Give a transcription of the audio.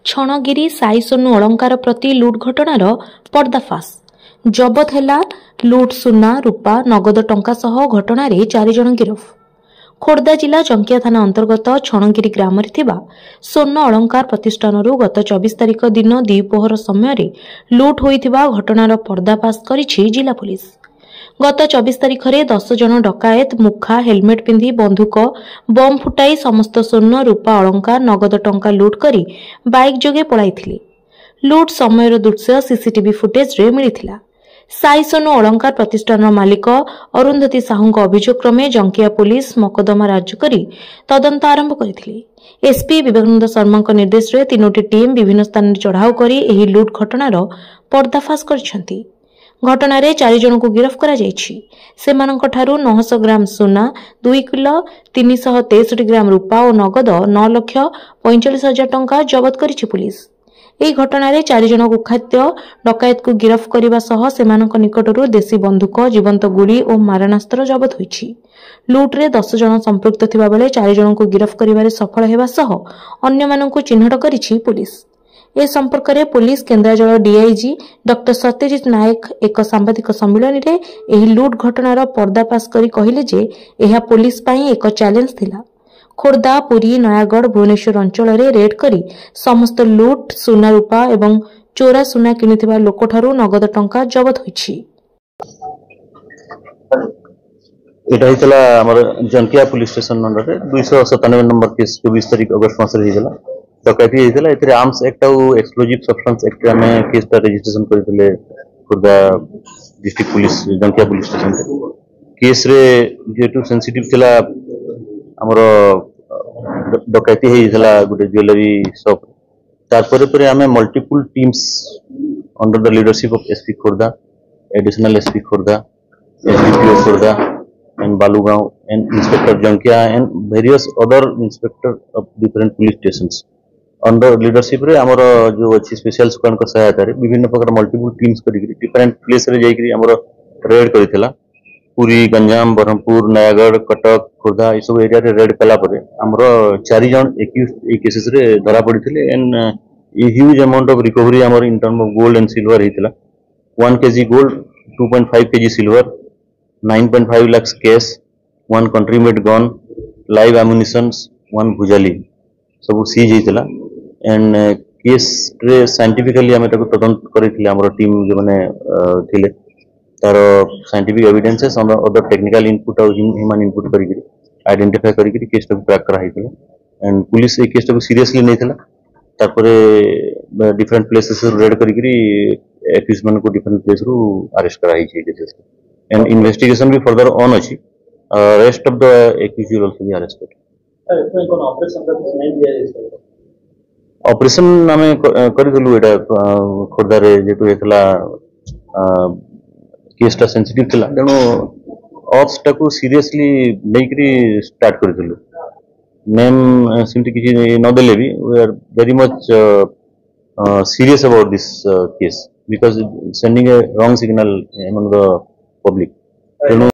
छणगिरी साई सोनू अलंकार प्रति लुट घटनार पर्दाफाश जबत है लुट सुना रूपा नगद टंका सह घटना 4 जन गिरफ। खोर्धा जिला जंकिया थाना अंतर्गत छणगिरी ग्राम स्वर्ण अलंकार प्रतिष्ठान गत 24 तारिख दिन द्विपहर समय लुट होइथिबा घटनार पर्दाफाश करिछि जिला पुलिस। गत 24 तारिख में 10 जन डकायत मुखा हेलमेट पिंधि बंधुक बम फुटाई समस्त स्वर्ण रूपा अलंकार नगद टंका लुट करी बाइक जोगे पलाइथिले। लुट समय दृश्य सीसीटीवी फुटेज रे मिलिथिला। साई सोनू अलंकार प्रतिष्ठान मालिक अरुंधति साहू अभियोग क्रमे जंकिया पुलिस मकदमा राज्य करी तदंत आरंभ करथिले। एसपी विवेकानंद शर्मा निर्देश रे 3टी टीम विभिन्न स्थान चढ़ाऊ करी एही लुट घटनार पर्दाफाश करछंती। घटना 4 जन को गिरफ्त करा जायछि। सेमानंक ठारू 900 ग्राम सोना 2 किलो 363 ग्राम रूपा और नगद 9,45,000 टंका जबत करिछि पुलिस। एही घटना 4 जन कुख्यात डकायत को गिरफ्त करने सह सेमानंक निकटरू देशी बंधुक जीवंत गुड़ी और मारणास्त्र जबत होइछि। लुट्रे 10 जन संपृक्त थिबा बेले 4 जन को गिरफ्त करिबारे सफल हेबा सह अन्य मानंकु चिन्हट करिछि पुलिस। ए संपर्क में पुलिस केन्द्रांचल डीआईजी डॉक्टर सत्यजित नायक एक सांबादिक सम्मेलन में एही लुट घटनार पर्दाफाश करी कहिले जे एहा पुलिस पई एक चैलेंज थिला। खोर्धा पुरी नयागढ़ भुवनेश्वर अंचल में रेड करी समस्त लुट सुना रूपा एवं चोरा सुना किनिथिबा लोकठारू नगद टंका जबत होइछि। एटा हितला हमर Jankia police station under 297 number case 24 तारिख अगस्त मास रे हितला डकैती हितला। एथिरे आर्म्स एक्ट और एक्सप्लोजिव सब्सटेंस एक्ट में केस रजिस्ट्रेशन करथिले Khordha district police Jankia police station case रे जेटू सेंसिटिव थिला हमर डकैती होइथिला गुटे ज्वेलरी शॉप। तारपरे परे हमें multiple teams under the leadership of SP Khordha additional SP Khordha SDPO Khordha and Balugaon and inspector Jankia and various other inspector of different police stations under leadership रे हमर जो अछि स्पेशल स्क्वाड को सहायता रे विभिन्न प्रकार मल्टीपल टीम्स करी डिफरेंट प्लेस रे जाई करी हमर रेड करिथिला। पुरी गंजाम ब्रह्मपुर नयागढ़ कटक खोर्धा ये सब एरिया रे रेड कला परे हमर 4 जन एक्यूज ए केसेस रे धरा पड़िथिले and a huge amount of recovery हमर in term of gold and silver हितला। 1 kg गोल्ड 2.5 kg सिल्वर 9.5 lakhs cash 1 country made gun live ammunitions 1 भुजाली सब सीज हितला। एंड केस रे साइंटिफिकली हमें ताको तदंत करिथिले हमर टीम जे माने थिले तार साइंटिफिक एविडेंसेस और अदर टेक्निकल इनपुट और ह्यूमन इनपुट करी आइडेंटिफाई करी केस को ट्रैक करा हितला। एंड पुलिस ए केस को सीरियसली नैथिला। तारपरे डिफरेंट प्लेसेस रेड करी एक्यूज मन को डिफरेंट प्लेस रु अरेस्ट करा हिछि केसेस एंड इन्वेस्टिगेशन भी फर्दर ऑन अछि। Rest of the accused will also be arrested. Operation हमें करिदलु एटा खोर्धा रे जेतु हेतला केसटा सेंसिटिव थिला तेणु ऑप्सटा को सीरियसली नेकरी स्टार्ट करिदलु। नेम सिम्पली किछि न देले भी we are very much serious about this case because sending a wrong signal among the public.